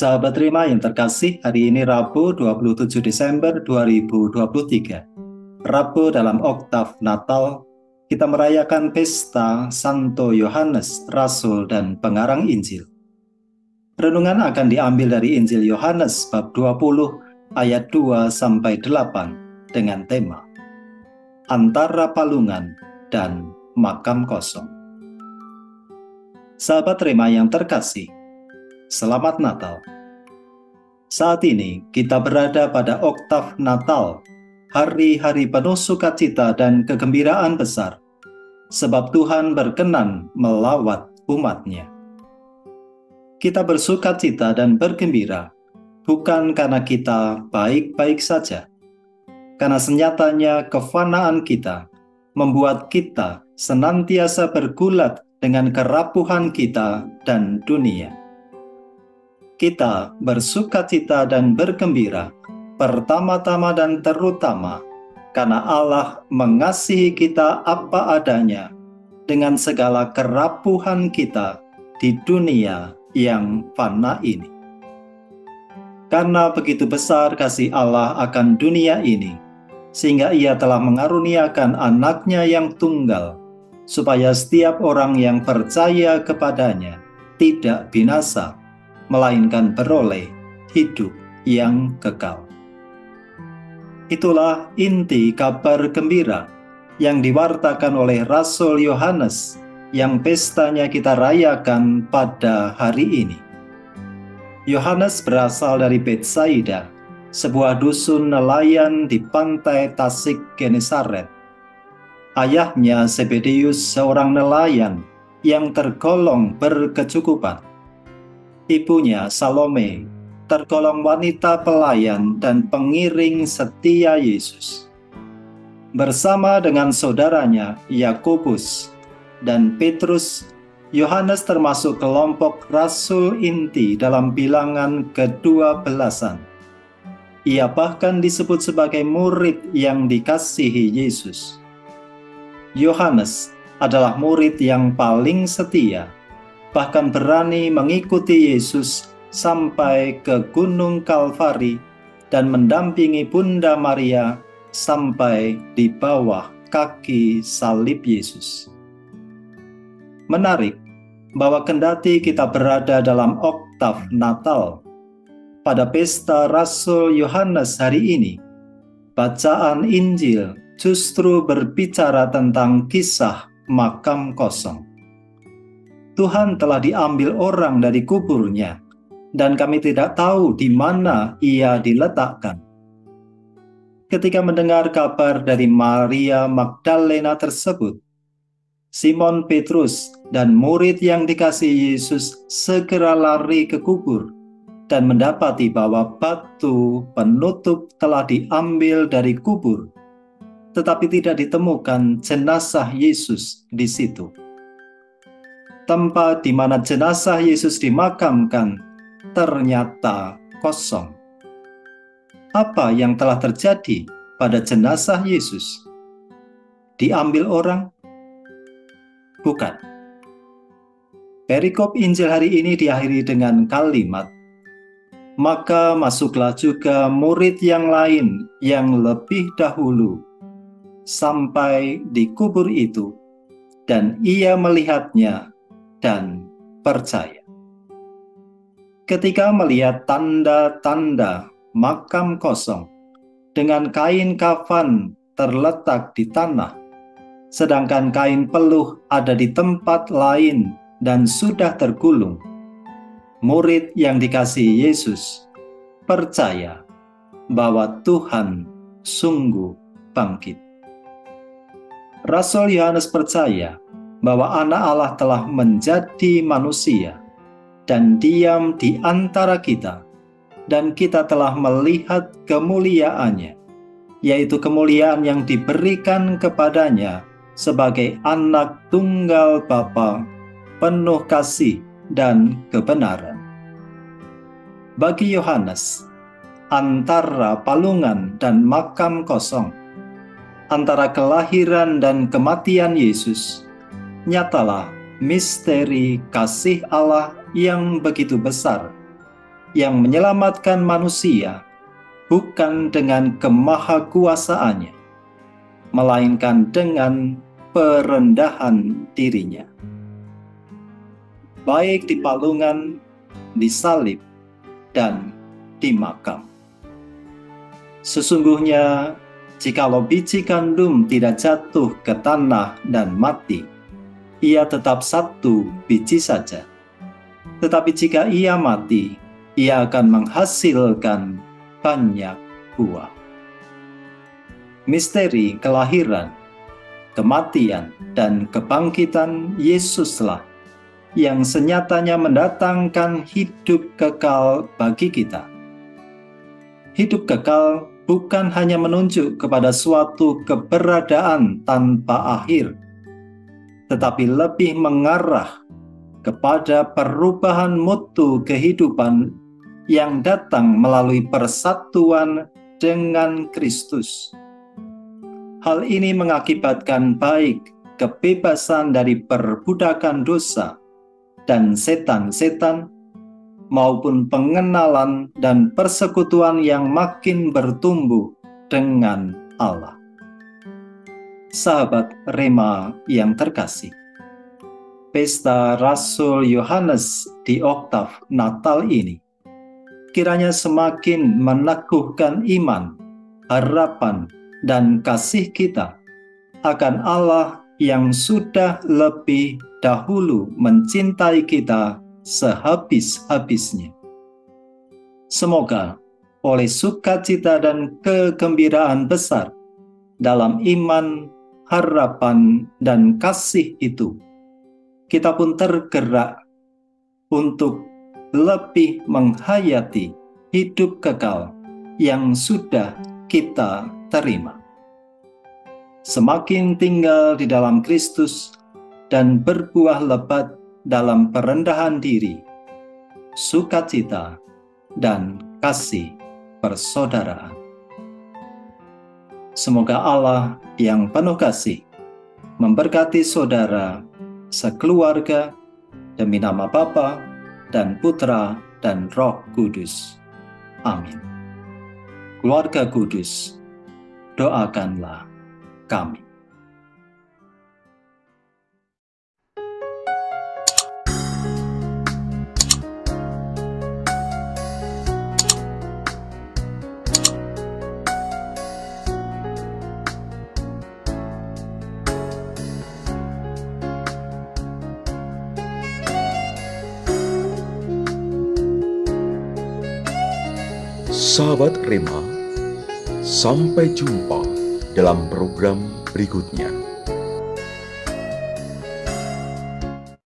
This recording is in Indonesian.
Sahabat Rema yang terkasih, hari ini Rabu 27 Desember 2023. Rabu dalam oktav Natal, kita merayakan pesta Santo Yohanes, Rasul dan Pengarang Injil. Renungan akan diambil dari Injil Yohanes bab 20 ayat 2-8 dengan tema Antara Palungan dan Makam Kosong. Sahabat Rema yang terkasih, Selamat Natal. Saat ini kita berada pada oktav Natal, hari-hari penuh sukacita dan kegembiraan besar, sebab Tuhan berkenan melawat umat-Nya. Kita bersukacita dan bergembira, bukan karena kita baik-baik saja, karena senyatanya kefanaan kita membuat kita senantiasa bergulat dengan kerapuhan kita dan dunia. Kita bersukacita dan bergembira, pertama-tama dan terutama, karena Allah mengasihi kita apa adanya, dengan segala kerapuhan kita di dunia yang fana ini. Karena begitu besar kasih Allah akan dunia ini, sehingga Ia telah mengaruniakan anaknya yang tunggal, supaya setiap orang yang percaya kepadanya tidak binasa, melainkan beroleh hidup yang kekal. Itulah inti kabar gembira yang diwartakan oleh Rasul Yohanes yang pestanya kita rayakan pada hari ini. Yohanes berasal dari Betsaida, sebuah dusun nelayan di pantai Tasik Genesaret. Ayahnya Zebedeus seorang nelayan yang tergolong berkecukupan. Ibunya Salome tergolong wanita pelayan dan pengiring setia Yesus. Bersama dengan saudaranya Yakobus dan Petrus, Yohanes termasuk kelompok rasul inti dalam bilangan ke-12. Ia bahkan disebut sebagai murid yang dikasihi Yesus. Yohanes adalah murid yang paling setia, bahkan berani mengikuti Yesus sampai ke Gunung Kalvari dan mendampingi Bunda Maria sampai di bawah kaki salib Yesus. Menarik bahwa kendati kita berada dalam oktav Natal, pada pesta Rasul Yohanes hari ini, bacaan Injil justru berbicara tentang kisah makam kosong. Tuhan telah diambil orang dari kuburnya, dan kami tidak tahu di mana Ia diletakkan. Ketika mendengar kabar dari Maria Magdalena tersebut, Simon Petrus dan murid yang dikasihi Yesus segera lari ke kubur dan mendapati bahwa batu penutup telah diambil dari kubur, tetapi tidak ditemukan jenazah Yesus di situ. Tempat di mana jenazah Yesus dimakamkan ternyata kosong. Apa yang telah terjadi pada jenazah Yesus? Diambil orang? Bukan. Perikop Injil hari ini diakhiri dengan kalimat, "Maka masuklah juga murid yang lain yang lebih dahulu sampai di kubur itu, dan ia melihatnya dan percaya." Ketika melihat tanda-tanda makam kosong dengan kain kafan terletak di tanah, sedangkan kain peluh ada di tempat lain dan sudah tergulung, murid yang dikasihi Yesus percaya bahwa Tuhan sungguh bangkit. Rasul Yohanes percaya bahwa Anak Allah telah menjadi manusia dan diam di antara kita, dan kita telah melihat kemuliaannya, yaitu kemuliaan yang diberikan kepadanya sebagai anak tunggal Bapa, penuh kasih dan kebenaran. Bagi Yohanes, antara palungan dan makam kosong, antara kelahiran dan kematian Yesus, nyatalah misteri kasih Allah yang begitu besar, yang menyelamatkan manusia bukan dengan kemahakuasaannya, melainkan dengan perendahan dirinya. Baik di palungan, disalib, dan di makam. Sesungguhnya, jikalau biji gandum tidak jatuh ke tanah dan mati, ia tetap satu biji saja. Tetapi jika ia mati, ia akan menghasilkan banyak buah. Misteri kelahiran, kematian, dan kebangkitan Yesuslah yang senyatanya mendatangkan hidup kekal bagi kita. Hidup kekal bukan hanya menunjuk kepada suatu keberadaan tanpa akhir, tetapi lebih mengarah kepada perubahan mutu kehidupan yang datang melalui persatuan dengan Kristus. Hal ini mengakibatkan baik kebebasan dari perbudakan dosa dan setan-setan, maupun pengenalan dan persekutuan yang makin bertumbuh dengan Allah. Sahabat Rema yang terkasih, pesta Rasul Yohanes di oktav Natal ini kiranya semakin meneguhkan iman, harapan, dan kasih kita akan Allah yang sudah lebih dahulu mencintai kita sehabis-habisnya. Semoga oleh sukacita dan kegembiraan besar dalam iman, harapan, dan kasih itu, kita pun tergerak untuk lebih menghayati hidup kekal yang sudah kita terima. Semakin tinggal di dalam Kristus dan berbuah lebat dalam perendahan diri, sukacita, dan kasih persaudaraan. Semoga Allah yang penuh kasih memberkati saudara sekeluarga demi nama Bapa dan Putra dan Roh Kudus. Amin. Keluarga kudus, doakanlah kami. Sahabat Rema, sampai jumpa dalam program berikutnya.